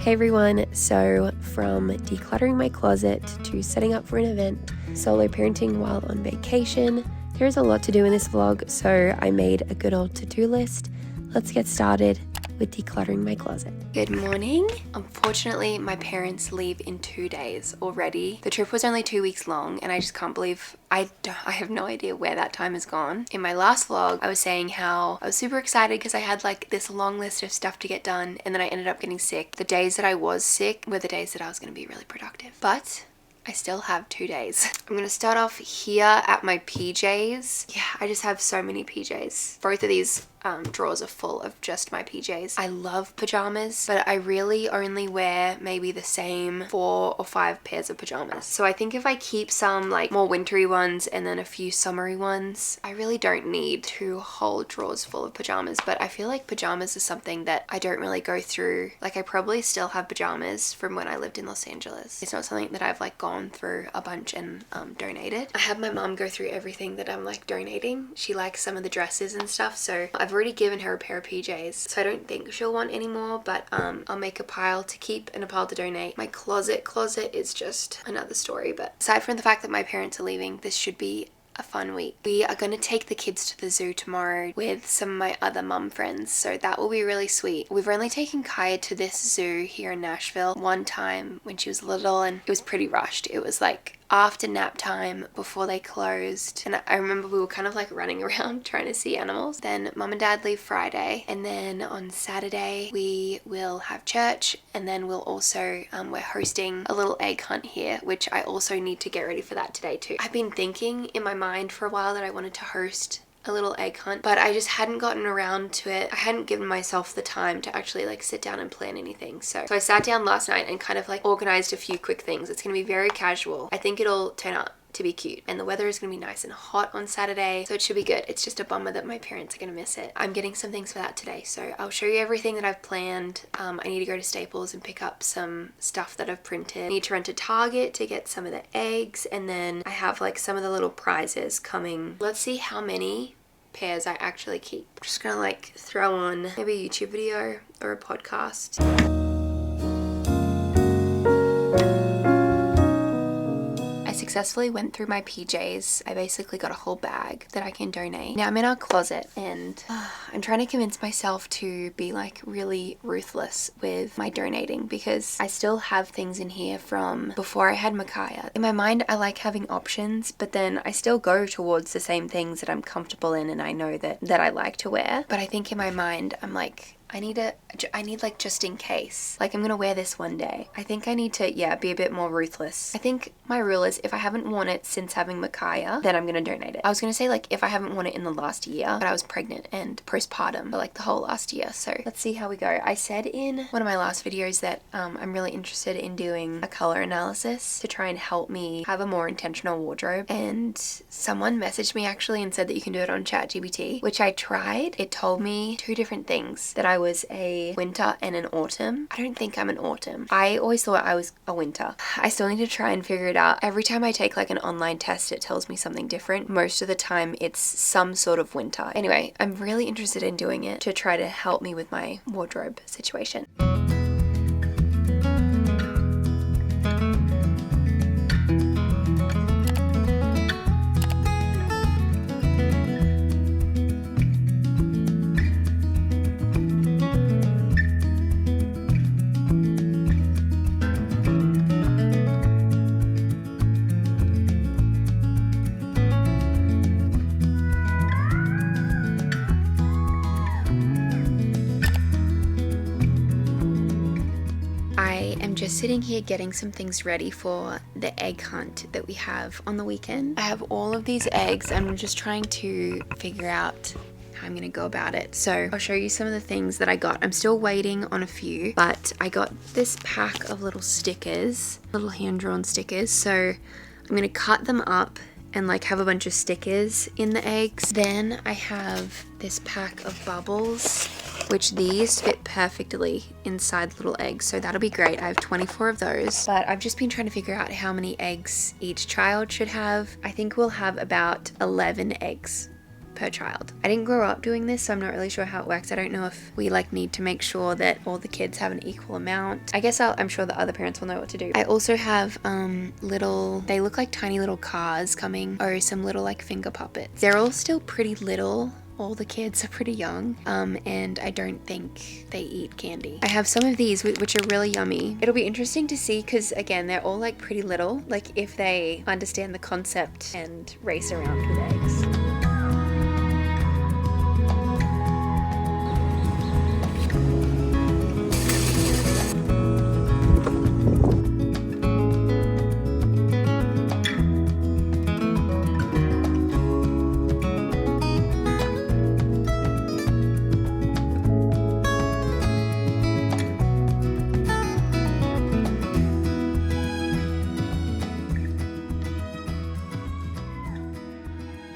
Hey everyone, so from decluttering my closet to setting up for an event, solo parenting while on vacation, there's a lot to do in this vlog, so I made a good old to-do list. Let's get started with decluttering my closet. Good morning. Unfortunately, my parents leave in 2 days already. The trip was only 2 weeks long and I just can't believe I have no idea where that time has gone. In my last vlog, I was saying how I was super excited because I had like this long list of stuff to get done and then I ended up getting sick. The days that I was sick were the days that I was going to be really productive. But I still have 2 days. I'm gonna start off here at my PJs. Yeah, I just have so many PJs. Both of these drawers are full of just my PJs. I love pajamas, but I really only wear maybe the same 4 or 5 pairs of pajamas. So I think if I keep some like more wintry ones and then a few summery ones, I really don't need 2 whole drawers full of pajamas. But I feel like pajamas is something that I don't really go through. Like I probably still have pajamas from when I lived in Los Angeles. It's not something that I've like gone through a bunch and donated. I had my mom go through everything that I'm like donating. She likes some of the dresses and stuff, so I've already given her a pair of PJs, so I don't think she'll want any more, but I'll make a pile to keep and a pile to donate. My closet is just another story, but aside from the fact that my parents are leaving, this should be a fun week. We are going to take the kids to the zoo tomorrow with some of my other mum friends, so that will be really sweet. We've only taken Kaya to this zoo here in Nashville one time when she was little and it was pretty rushed. It was like after nap time before they closed, and I remember we were kind of like running around trying to see animals. Then mum and dad leave Friday, and then on Saturday we will have church, and then we'll also we're hosting a little egg hunt here, which I also need to get ready for that today too. I've been thinking in my mind for a while that I wanted to host a little egg hunt, but I just hadn't gotten around to it. I hadn't given myself the time to actually like sit down and plan anything. So I sat down last night and kind of like organized a few quick things. It's gonna be very casual. I think it'll turn out to be cute, and the weather is going to be nice and hot on Saturday, so it should be good. It's just a bummer that my parents are going to miss it. I'm getting some things for that today, so I'll show you everything that I've planned. I need to go to Staples and pick up some stuff that I've printed. I need to run to Target to get some of the eggs, and then I have like some of the little prizes coming. Let's see how many pairs I actually keep. I'm just gonna like throw on maybe a YouTube video or a podcast. Successfully went through my PJs. I basically got a whole bag that I can donate. Now I'm in our closet and I'm trying to convince myself to be like really ruthless with my donating because I still have things in here from before I had Micaiah. In my mind, I like having options, but then I still go towards the same things that I'm comfortable in and I know that I like to wear. But I think in my mind, I'm like, I need like just in case. Like I'm gonna wear this one day. I think I need to, be a bit more ruthless. I think my rule is if I haven't worn it since having Micaiah, then I'm gonna donate it. I was gonna say like if I haven't worn it in the last year, but I was pregnant and postpartum for like the whole last year. So let's see how we go. I said in one of my last videos that I'm really interested in doing a color analysis to try and help me have a more intentional wardrobe. And someone messaged me actually and said that you can do it on ChatGPT, which I tried. It told me 2 different things, that I was a winter and an autumn. I don't think I'm an autumn. I always thought I was a winter. I still need to try and figure it out. Every time I take like an online test, it tells me something different. Most of the time it's some sort of winter. Anyway, I'm really interested in doing it to try to help me with my wardrobe situation. Just sitting here getting some things ready for the egg hunt that we have on the weekend. I have all of these eggs and I'm just trying to figure out how I'm gonna go about it. So I'll show you some of the things that I got. I'm still waiting on a few, but I got this pack of little stickers, little hand-drawn stickers. So I'm gonna cut them up and like have a bunch of stickers in the eggs. Then I have this pack of bubbles, which these fit perfectly inside little eggs, so that'll be great. I have 24 of those, but I've just been trying to figure out how many eggs each child should have. I think we'll have about 11 eggs per child. I didn't grow up doing this, so I'm not really sure how it works. I don't know if we like need to make sure that all the kids have an equal amount. I guess I'm sure the other parents will know what to do. I also have they look like tiny little cars coming, or some little like finger puppets. They're all still pretty little. All the kids are pretty young, and I don't think they eat candy. I have some of these which are really yummy. It'll be interesting to see, because again, they're all like pretty little, like if they understand the concept and race around with eggs.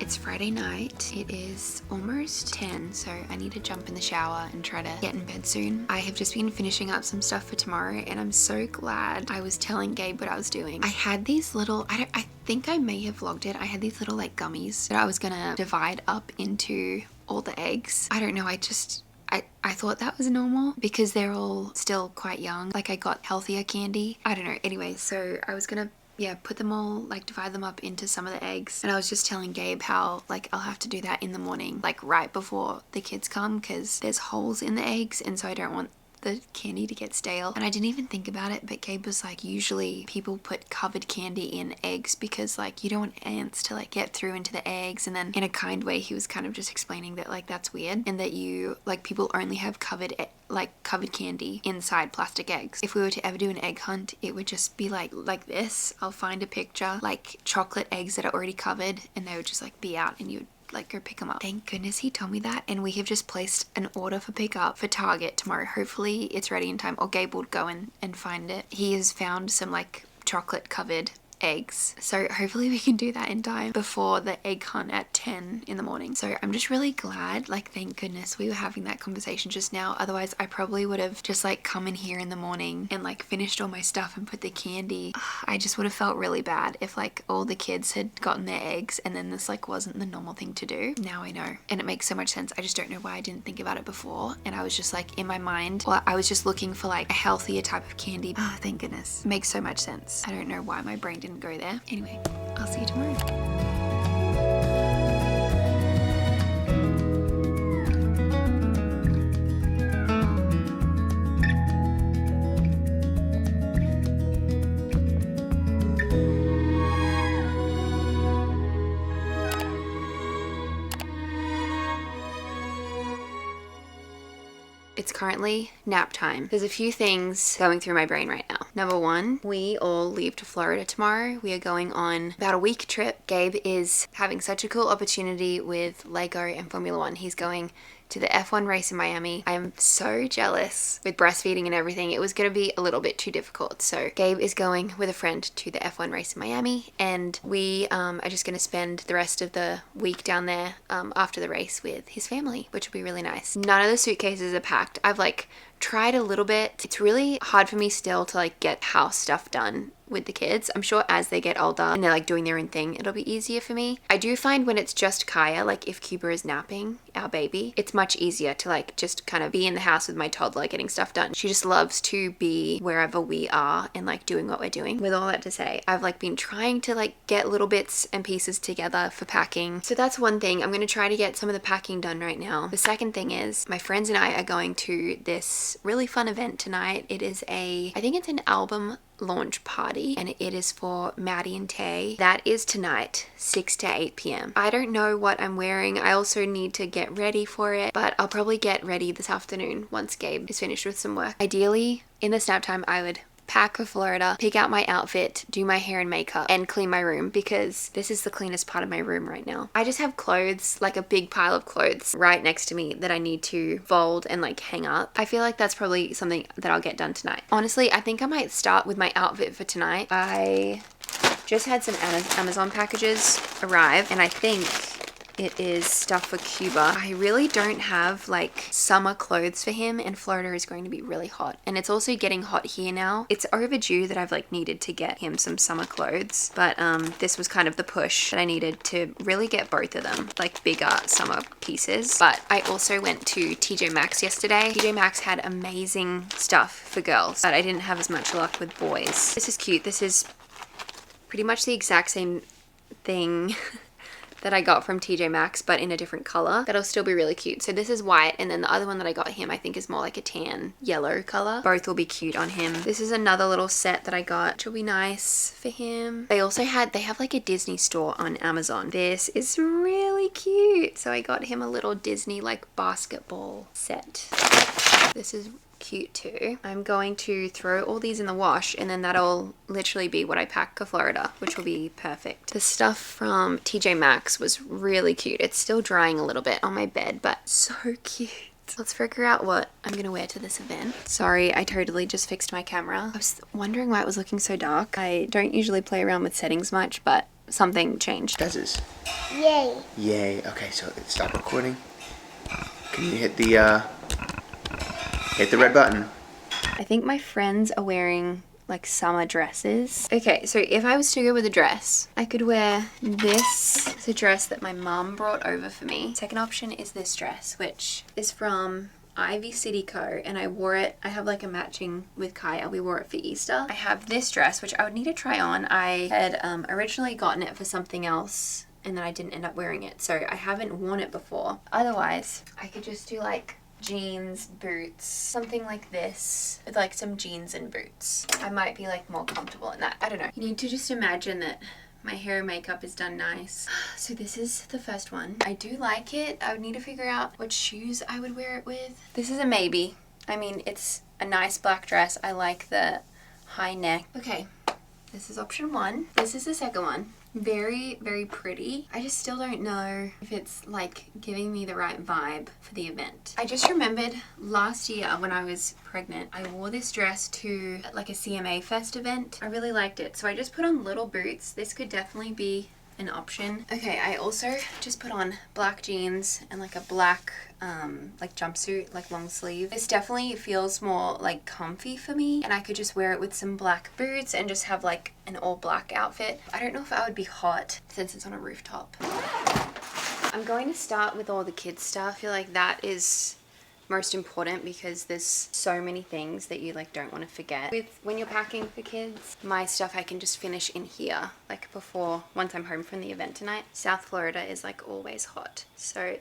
It's Friday night. It is almost 10, so I need to jump in the shower and try to get in bed soon. I have just been finishing up some stuff for tomorrow, and I'm so glad I was telling Gabe what I was doing. I had these little, I think I may have vlogged it. I had these little like gummies that I was gonna divide up into all the eggs. I don't know, I thought that was normal because they're all still quite young. Like I got healthier candy. I don't know. Anyway, so I was gonna put them all, like divide them up into some of the eggs. And I was just telling Gabe how like I'll have to do that in the morning, like right before the kids come, because there's holes in the eggs, and so I don't want the candy to get stale. And I didn't even think about it, but Gabe was like, usually people put covered candy in eggs because like you don't want ants to like get through into the eggs. And then in a kind way he was kind of just explaining that like that's weird, and that you like people only have covered candy inside plastic eggs. If we were to ever do an egg hunt, it would just be like this. I'll find a picture, like chocolate eggs that are already covered, and they would just like be out, and you would like go pick them up. Thank goodness he told me that, and we have just placed an order for pickup for Target tomorrow. Hopefully it's ready in time, or Gabe will go and find it. He has found some like chocolate covered eggs, so hopefully we can do that in time before the egg hunt at 10 in the morning. So I'm just really glad, like thank goodness we were having that conversation just now. Otherwise I probably would have just like come in here in the morning and like finished all my stuff and put the candy. I just would have felt really bad if like all the kids had gotten their eggs and then this like wasn't the normal thing to do. Now I know, and it makes so much sense. I just don't know why I didn't think about it before, and I was just like in my mind, well, I was just looking for like a healthier type of candy. Thank goodness. It makes so much sense. I don't know why my brain didn't go there. Anyway, I'll see you tomorrow. It's currently nap time. There's a few things going through my brain right now. Number one, we all leave to Florida tomorrow. We are going on about a week trip. Gabe is having such a cool opportunity with Lego and Formula One. He's going to the F1 race in Miami. I am so jealous. With breastfeeding and everything, it was going to be a little bit too difficult. So Gabe is going with a friend to the F1 race in Miami, and we are just going to spend the rest of the week down there after the race with his family, which will be really nice. None of the suitcases are packed. I've like tried a little bit. It's really hard for me still to like get house stuff done with the kids. I'm sure as they get older and they're like doing their own thing, it'll be easier for me. I do find when it's just Kaya, like if Cuba is napping, our baby, it's much easier to like just kind of be in the house with my toddler getting stuff done. She just loves to be wherever we are and like doing what we're doing. With all that to say, I've like been trying to like get little bits and pieces together for packing. So that's one thing. I'm going to try to get some of the packing done right now. The second thing is my friends and I are going to this really fun event tonight. It is I think it's an album launch party, and it is for Maddie and Tay. That is tonight, 6 to 8 p.m. I don't know what I'm wearing. I also need to get ready for it, but I'll probably get ready this afternoon once Gabe is finished with some work. Ideally, in the snap time, I would pack for Florida, pick out my outfit, do my hair and makeup, and clean my room, because this is the cleanest part of my room right now. I just have clothes, like a big pile of clothes right next to me that I need to fold and like hang up. I feel like that's probably something that I'll get done tonight. Honestly, I think I might start with my outfit for tonight. I just had some Amazon packages arrive, and I think It is stuff for Cuba. I really don't have like summer clothes for him, and Florida is going to be really hot. And it's also getting hot here now. It's overdue that I've like needed to get him some summer clothes, but this was kind of the push that I needed to really get both of them, like bigger summer pieces. But I also went to TJ Maxx yesterday. TJ Maxx had amazing stuff for girls, but I didn't have as much luck with boys. This is cute. This is pretty much the exact same thing that I got from TJ Maxx, but in a different color. That'll still be really cute. So this is white, and then the other one that I got him I think is more like a tan yellow color. Both will be cute on him. This is another little set that I got, which will be nice for him. They have like a Disney store on Amazon. This is really cute. So I got him a little Disney like basketball set. This is cute too. I'm going to throw all these in the wash, and then that'll literally be what I pack for Florida, which will be perfect. The stuff from TJ Maxx was really cute. It's still drying a little bit on my bed, but so cute. Let's figure out what I'm gonna wear to this event. Sorry, I totally just fixed my camera. I was wondering why it was looking so dark. I don't usually play around with settings much, but something changed. Jess's. Yay. Yay. Okay, so stop recording. Can you hit the red button? I think my friends are wearing like summer dresses. Okay, so if I was to go with a dress, I could wear this. It's a dress that my mum brought over for me. Second option is this dress, which is from Ivy City Co. And I wore it. I have like a matching with Kaya. We wore it for Easter. I have this dress, which I would need to try on. I had originally gotten it for something else, and then I didn't end up wearing it. So I haven't worn it before. Otherwise, I could just do like jeans, boots, something like this with like some jeans and boots. I might be like more comfortable in that. I don't know. You need to just imagine that my hair and makeup is done nice. So this is the first one. I do like it. I would need to figure out what shoes I would wear it with. This is a maybe. I mean, it's a nice black dress. I like the high neck. Okay, this is option one. This is the second one. Very, very pretty. I just still don't know if it's like giving me the right vibe for the event. I just remembered last year when I was pregnant, I wore this dress to like a CMA Fest event. I really liked it. So I just put on little boots. This could definitely be an option. Okay, I also just put on black jeans and like a black like jumpsuit, like long sleeve. This definitely feels more like comfy for me, and I could just wear it with some black boots and just have like an all black outfit. I don't know if I would be hot since it's on a rooftop. I'm going to start with all the kids stuff. I feel like that is most important because there's so many things that you like don't want to forget with when you're packing for kids. My stuff I can just finish in here like before, once I'm home from the event tonight. South Florida is like always hot, so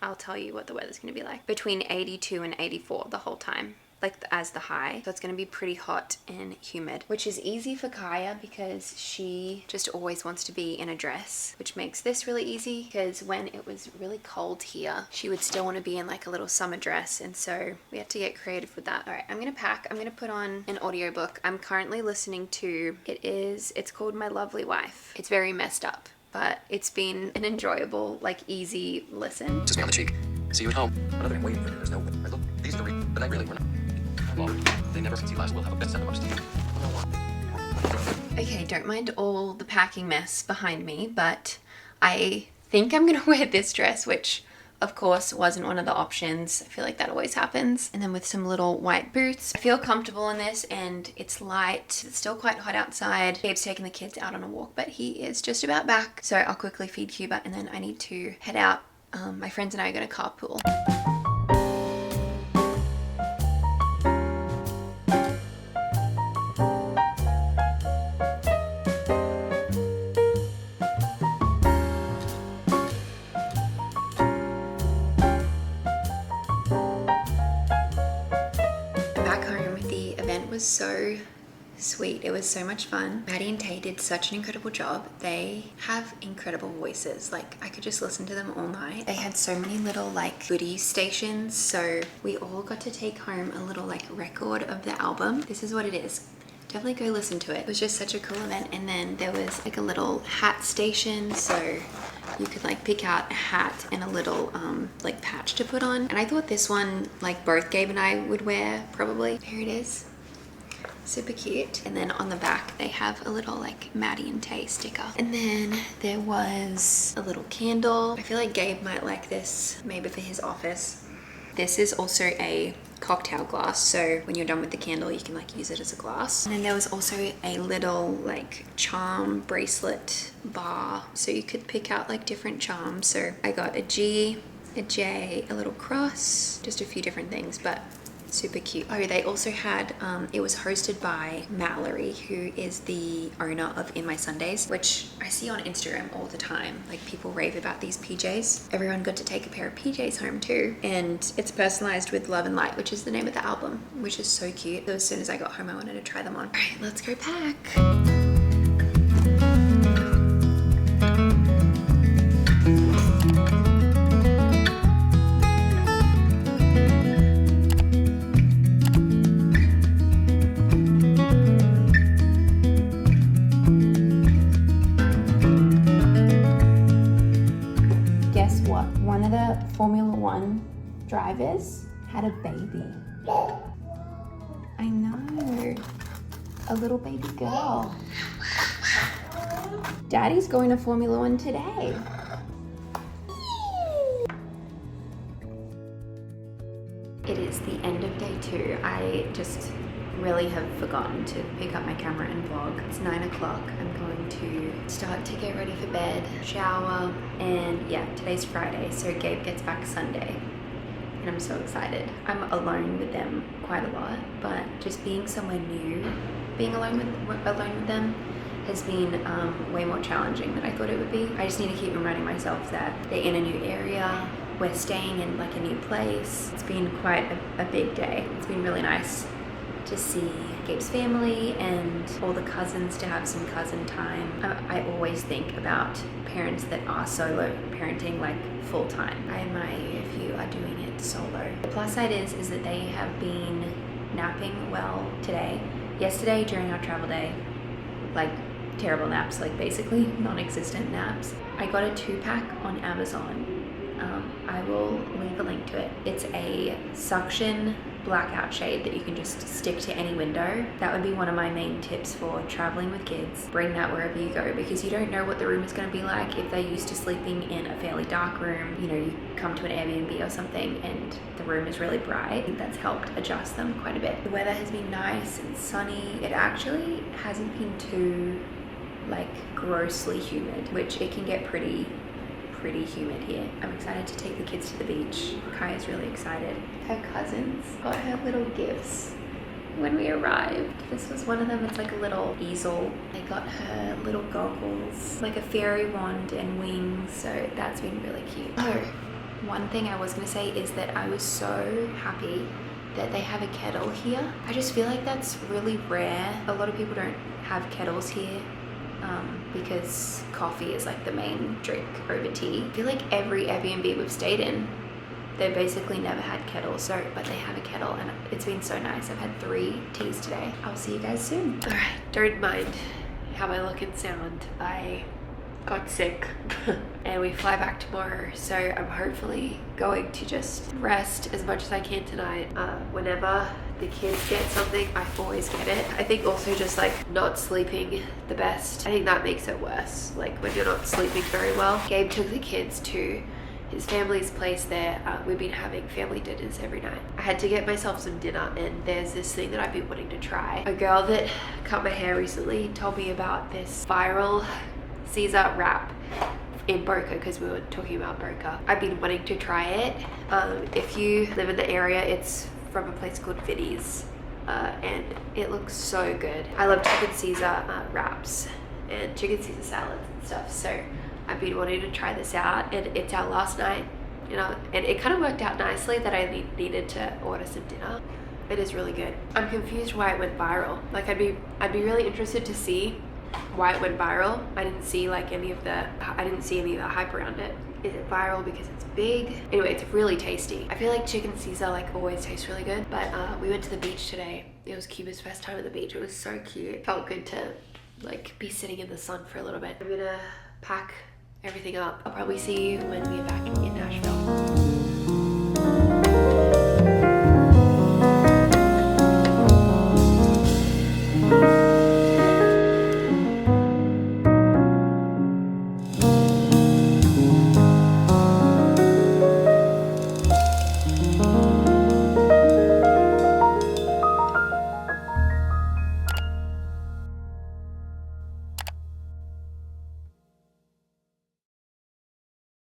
I'll tell you what the weather's going to be like. Between 82 and 84 the whole time, like as the high. So it's going to be pretty hot and humid, which is easy for Kaya because she just always wants to be in a dress, which makes this really easy because when it was really cold here, she would still want to be in like a little summer dress, and so we had to get creative with that. All right, I'm going to pack. I'm going to put on an audiobook. I'm currently listening to, it's called My Lovely Wife. It's very messed up, but it's been an enjoyable, like easy listen. Just me on the cheek. See you at home. Another thing waiting for you. There's no way. Look, these are the but I really were not. Well, they never since you last will have a best set of us. Okay, don't mind all the packing mess behind me, but I think I'm gonna wear this dress, which of course wasn't one of the options. I feel like that always happens. And then with some little white boots. I feel comfortable in this, and it's light. It's still quite hot outside. Gabe's taking the kids out on a walk, but he is just about back. So I'll quickly feed Cuba, and then I need to head out. My friends and I are gonna carpool. Was so sweet. It was so much fun. Maddie and Tay did such an incredible job. They have incredible voices. Like, I could just listen to them all night. They had so many little like goodie stations, so we all got to take home a little like record of the album. This is what it is. Definitely go listen to it. It was just such a cool event. And then there was like a little hat station, so you could like pick out a hat and a little like patch to put on. And I thought this one like both Gabe and I would wear probably. Here it is. Super cute. And then on the back they have a little like Maddie and Tay sticker. And then there was a little candle. I feel like Gabe might like this, maybe for his office. This is also a cocktail glass, so when you're done with the candle you can like use it as a glass. And then there was also a little like charm bracelet bar, so you could pick out like different charms. So I got a G, a J, a little cross, just a few different things, but super cute. Oh, they also had, it was hosted by Mallory, who is the owner of In My Sundays, which I see on Instagram all the time. Like people rave about these PJs. Everyone got to take a pair of PJs home too. And it's personalized with Love and Light, which is the name of the album, which is so cute. So as soon as I got home, I wanted to try them on. All right, let's go pack. Formula One drivers had a baby. I know, a little baby girl. Daddy's going to Formula One today. It is the end of day 2. I just really have forgotten to pick up my camera and vlog. It's 9 o'clock. I'm going to start to get ready for bed, shower, and yeah, today's Friday, so Gabe gets back Sunday. And I'm so excited. I'm alone with them quite a lot, but just being somewhere new, being alone with them has been way more challenging than I thought it would be. I just need to keep reminding myself that they're in a new area, we're staying in like a new place. It's been quite a big day. It's been really nice to see Gabe's family and all the cousins, to have some cousin time. I always think about parents that are solo parenting like full time. I admire you if you are doing it solo. The plus side is that they have been napping well today. Yesterday during our travel day, like terrible naps, like basically non-existent naps. I got a 2-pack on Amazon. I will leave a link to it. It's a suction blackout shade that you can just stick to any window. That would be one of my main tips for traveling with kids. Bring that wherever you go, because you don't know what the room is going to be like. If they're used to sleeping in a fairly dark room, you know, you come to an Airbnb or something and the room is really bright. I think that's helped adjust them quite a bit. The weather has been nice and sunny. It actually hasn't been too like grossly humid, which it can get pretty humid here. I'm excited to take the kids to the beach. Kai is really excited. Her cousins got her little gifts when we arrived. This was one of them. It's like a little easel. They got her little goggles, like a fairy wand and wings, so that's been really cute. Oh, one thing I was gonna say is that I was so happy that they have a kettle here. I just feel like that's really rare. A lot of people don't have kettles here. Because coffee is like the main drink over tea. I feel like every Airbnb we've stayed in, they basically never had kettles, but they have a kettle and it's been so nice. I've had 3 teas today. I'll see you guys soon. All right, don't mind how I look and sound. I got sick and we fly back tomorrow, so I'm hopefully going to just rest as much as I can tonight. Whenever the kids get something, I always get it. I think also just like not sleeping the best, I think that makes it worse. Like when you're not sleeping very well. Gabe took the kids to his family's place there. We've been having family dinners every night. I had to get myself some dinner, and there's this thing that I've been wanting to try. A girl that cut my hair recently told me about this viral Caesar wrap in Boca, because we were talking about Boca. I've been wanting to try it. If you live in the area, it's from a place called Vinny's, and it looks so good. I love chicken Caesar wraps and chicken Caesar salads and stuff, so I've been wanting to try this out, and it's our last night, you know, and it kind of worked out nicely that I needed to order some dinner. It is really good. I'm confused why it went viral. Like I'd be really interested to see why it went viral. I didn't see any of the hype around it. Is it viral because it's big? Anyway, it's really tasty. I feel like chicken Caesar always tastes really good. But we went to the beach today. It was Cuba's first time at the beach. It was so cute. It felt good to be sitting in the sun for a little bit. I'm gonna pack everything up. I'll probably see you when we're back in Nashville.